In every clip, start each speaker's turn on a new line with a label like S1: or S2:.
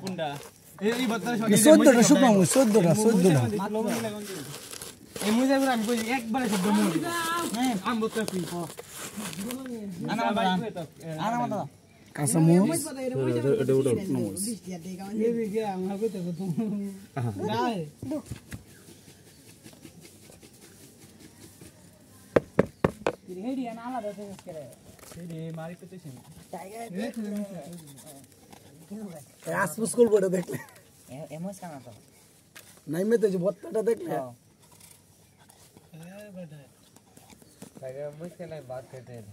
S1: কোনটা এই বত্তা
S2: 14টা শুকনো 14টা
S1: এই মুজাইবুর আমি কই একবারে শব্দ মুই হ্যাঁ আম বত্তা কি আনা মাথা
S2: কাঁচা মরিচ
S1: এটা উঠো 20 টাকা দেই গাওয়া এই যে আমরা কইতে কত না হেডি আনা আলাদা থেকে করে হেডি মারি পেতেছেন টাইগার
S2: আসপুস স্কুল পড়ে দেখলে
S3: এমন সানা তো
S2: নাই মেতে যে বত্তাটা দেখলে
S3: বেটা টাইগার মুশকিল है बात करते हैं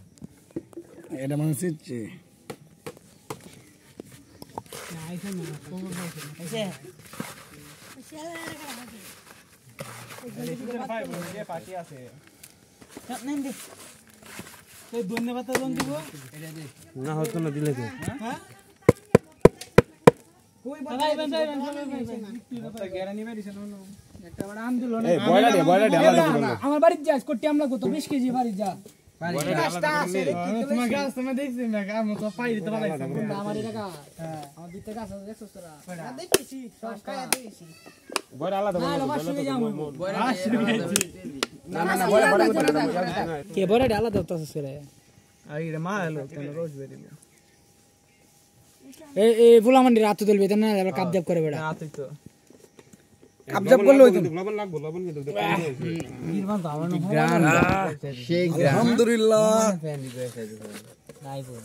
S2: এটা মানে সিচ্ছে
S1: আইছে না কোন
S3: ऐसे
S1: পার্টি আছে
S3: নেন দে
S1: এই ধন্যবাদ লোন দিব
S3: এটা দে
S4: না হতো না দিলে কি
S1: হ্যাঁ কই বাবা ভাই গ্যারান্টি মেডিসিন হলো একটা বড় আম দিল না
S4: এই বয়লা দে আলাদা
S1: আমার বাড়ি যাস কোটি আমলা কত 20 কেজি বাড়ি যা তোমার গাছ তুমি দেখছি না আম তো পাই দিতে ভালো লাগছে আমার টাকা হ্যাঁ আমার দিতে গাছ আছে 100 টাকা দেখেছি সব কায়া দেখেছি
S4: বয়লা আলাদা না বয়লা
S1: কে বড় আলাদা তো আছে রে আইরে মা হলো কেন রোজ বেরিল এই ফুলামান্ডি রাত তুলবে না এবার কাবজাব করে বেড়া রাতই তো
S2: কাবজাব করলে হইতো
S4: লবণ লাগবো লবণ কিন্তু
S1: নির্মাণ তো আমার
S3: গ্রাম সেই গ্রাম
S2: আলহামদুলিল্লাহ
S3: ফ্যান দিবে নাই বল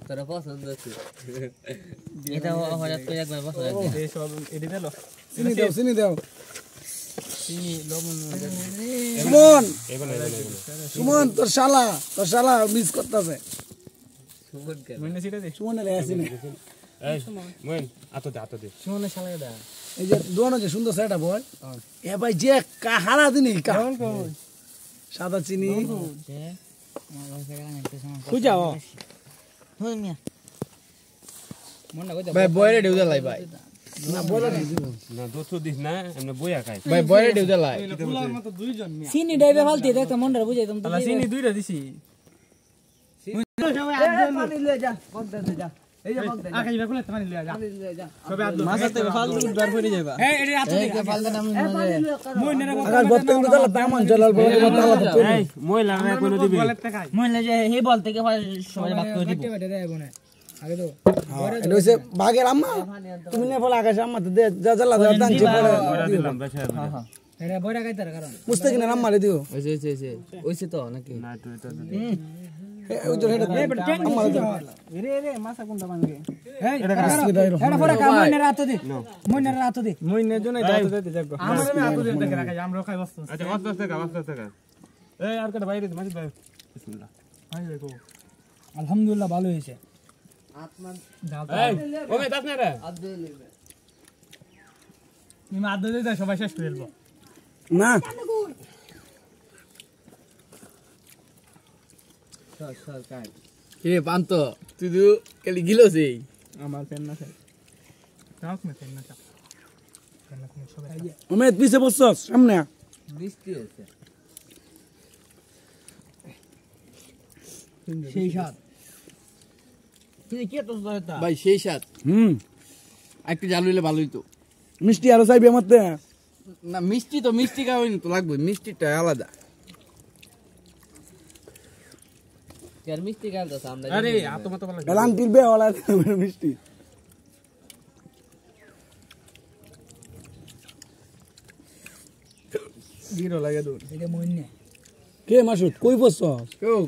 S3: তোরা পছন্দ আছে এটা হঠাৎ করে একবার পছন্দ আছে
S1: এই সব এডি দিল
S2: চিনি দাও
S1: চিনি লবণ
S2: সুমন তোর শালা মিস করতেছে
S3: সুমন কেন
S1: মনে সিটা দে
S2: সুমনের আসেনি
S4: এই মইন আতো দে
S1: সুমনে শালা দা
S2: এই যে দোনো যে সুন্দর সেটা বল এ ভাই যে হারা দিনি সাদা চিনি
S1: খুঁজাও
S3: হই মিয়া
S1: মনে কইতে
S3: ভাই বয়রে দেউদা লাই ভাই
S2: না বলে না
S4: না দোতো দিস না এমনি বইয়া খাই
S3: ভাই বয়রে দেউদা লাই
S1: ফুলার মতো দুইজন মিয়া
S5: চিনি ডাইবে ফালতে দেখতে মনটা বুঝাইতাম তো
S1: আলা চিনি দুইটা দিছি
S2: পানি লয়ে যা বগদা যা এই যে বগদা
S1: আকাই বাকুলে পানি লইয়া যা
S2: যা
S1: সবে আদ
S3: মাছতে ফালতু বার করে যাবা
S1: এই এডি রাত
S3: এই কে ফালতু নাম
S1: মই নেরে
S2: আকাশ বত্তা কিন্তু তালা দামান চলাল বলে
S4: এই মইলা না কোনো দিবি
S1: বলে টাকা
S3: মইলে যে হে বল থেকে সবাই ভাগ করে দিব
S1: বেটে দেয় বনে আগে তো
S2: এটা হইছে বাগের আম্মা তুমি নে বলে আকাশ আম্মা তো দে যা জ্বালা দাও টানছি পড়ে
S4: দিলাম বেশা
S1: এটা বইরা গাইতার কারণ
S2: মুস্তাকিনের আম্মা রে দিও
S3: ওইছে তো নাকি
S4: না তো এটা
S2: ওই যে হেড
S1: এই বেটা আম্মা রে রে মাছা কোনটা ভাঙবে এই এটা পরে কাম মই নেরে রাত দে মই নেরে রাত দে মই নে জন্য রাত দিতে যাবো আমরা রাত দিতে দেখে রাখা আমরা খাই বস্তু
S4: আচ্ছা ওয়াস্তা টাকা এই আর কটা বাইরে মাঝে ভাই বিসমিল্লাহ
S1: ভাই দেখো আলহামদুলিল্লাহ ভালো হয়েছে
S3: আত্মা
S4: এই ওমে দাস না রে
S3: আদে নেবে
S1: তুমি আদ দে সবাই শেষ করে দেব
S2: না
S3: সর কাই এ পান্ত তুই তো কেলি গিলছি
S1: আমার পেন না খাই নাও তুমি পেন না খাও পেন না তুমি সবাই
S2: উমেদ পিছে বসছস সামনে
S3: বৃষ্টি আছে
S1: সেই সাত
S3: তুই কি তো জয়তা ভাই সেই সাত একটু জাল হইলে ভালোই তো
S2: মিষ্টি আরো চাইবে মতে
S3: না মিষ্টি খাওয়াই তো লাগবে মিষ্টিটা আলাদা यार मिस्टी का तो सामने
S4: আরে আতো মত বলা
S2: এলান পিলবে ওলা মিষ্টি
S1: জিরো লাগে দূর এটা মইনে
S2: কে মাসুদ কই বসছস
S3: কেউ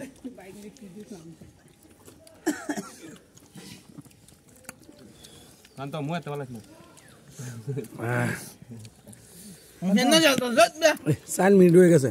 S4: কান্ত মুয়া তো বলা না
S3: না যাও তো
S2: 4 মিনিট হয়ে গেছে